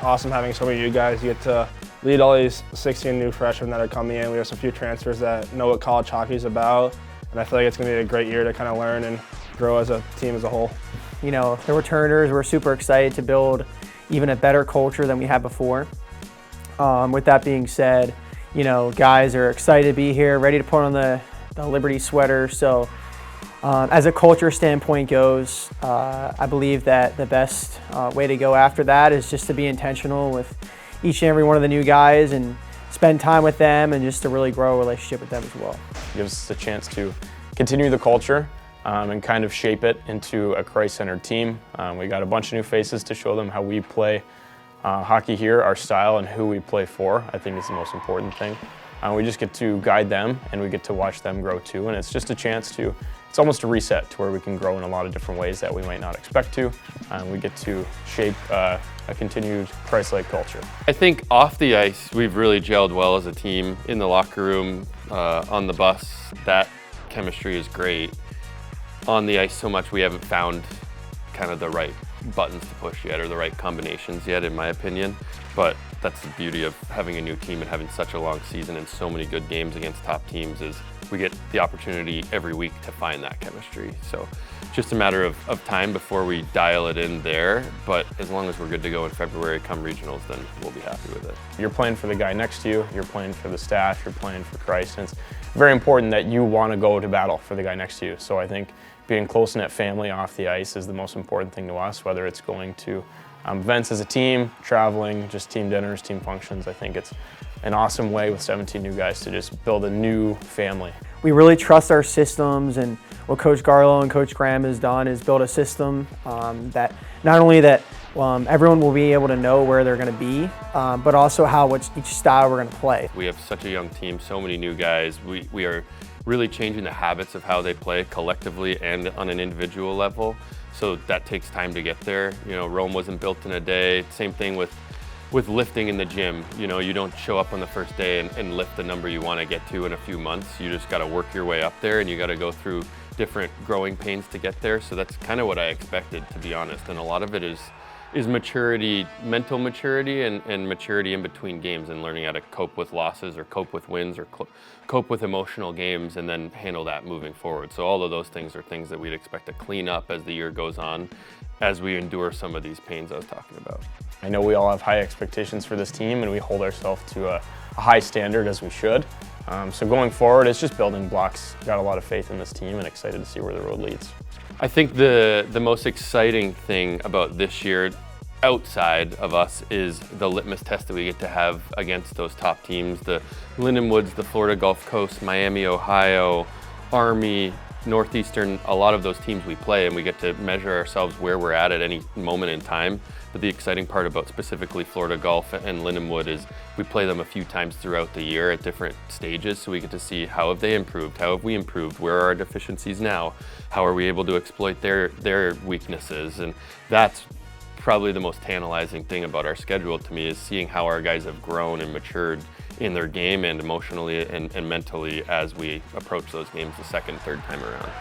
awesome having so many of you guys. You get to lead all these 16 new freshmen that are coming in. We have some few transfers that know what college hockey is about, and I feel like it's going to be a great year to kind of learn and grow as a team as a whole. You know, the returners, we're super excited to build even a better culture than we had before. With that being said, you know, guys are excited to be here, ready to put on the Liberty sweater. So as a culture standpoint goes, I believe that the best way to go after that is just to be intentional with each and every one of the new guys and spend time with them and just to really grow a relationship with them as well. It gives us a chance to continue the culture and kind of shape it into a Christ-centered team. We got a bunch of new faces to show them how we play hockey here, our style, and who we play for. I think is the most important thing. We just get to guide them and we get to watch them grow too, and it's just a chance to, it's almost a reset to where we can grow in a lot of different ways that we might not expect to. We get to shape a continued Christ-like culture. I think off the ice, we've really gelled well as a team. In the locker room, on the bus, that chemistry is great. On the ice so much, we haven't found kind of the right buttons to push yet or the right combinations yet, in my opinion. But that's the beauty of having a new team and having such a long season and so many good games against top teams is we get the opportunity every week to find that chemistry. So just a matter of time before we dial it in there. But as long as we're good to go in February come regionals, then we'll be happy with it. You're playing for the guy next to you, you're playing for the staff, you're playing for Christ, and it's very important that you want to go to battle for the guy next to you. So I think being close-knit family off the ice is the most important thing to us, whether it's going to events as a team, traveling, just team dinners, team functions. I think it's an awesome way with 17 new guys to just build a new family. We really trust our systems, and what Coach Garlow and Coach Graham has done is build a system that not only that everyone will be able to know where they're going to be, but also how each style we're going to play. We have such a young team, so many new guys. We are really changing the habits of how they play collectively and on an individual level. So that takes time to get there. You know, Rome wasn't built in a day. Same thing with lifting in the gym. You know, you don't show up on the first day and lift the number you want to get to in a few months. You just got to work your way up there, and you got to go through different growing pains to get there. So that's kind of what I expected, to be honest. And a lot of it is maturity, mental maturity, and maturity in between games and learning how to cope with losses or cope with wins or cope with emotional games and then handle that moving forward. So all of those things are things that we'd expect to clean up as the year goes on, as we endure some of these pains I was talking about. I know we all have high expectations for this team and we hold ourselves to a high standard, as we should. So going forward, it's just building blocks. Got a lot of faith in this team and excited to see where the road leads. I think the most exciting thing about this year outside of us is the litmus test that we get to have against those top teams, the Lindenwoods, the Florida Gulf Coast, Miami, Ohio, Army, Northeastern, a lot of those teams we play, and we get to measure ourselves where we're at any moment in time. But the exciting part about specifically Florida Gulf and Lindenwood is we play them a few times throughout the year at different stages, so we get to see how have they improved, how have we improved, where are our deficiencies now, how are we able to exploit their weaknesses. And that's probably the most tantalizing thing about our schedule to me, is seeing how our guys have grown and matured in their game and emotionally and mentally as we approach those games the second, third time around.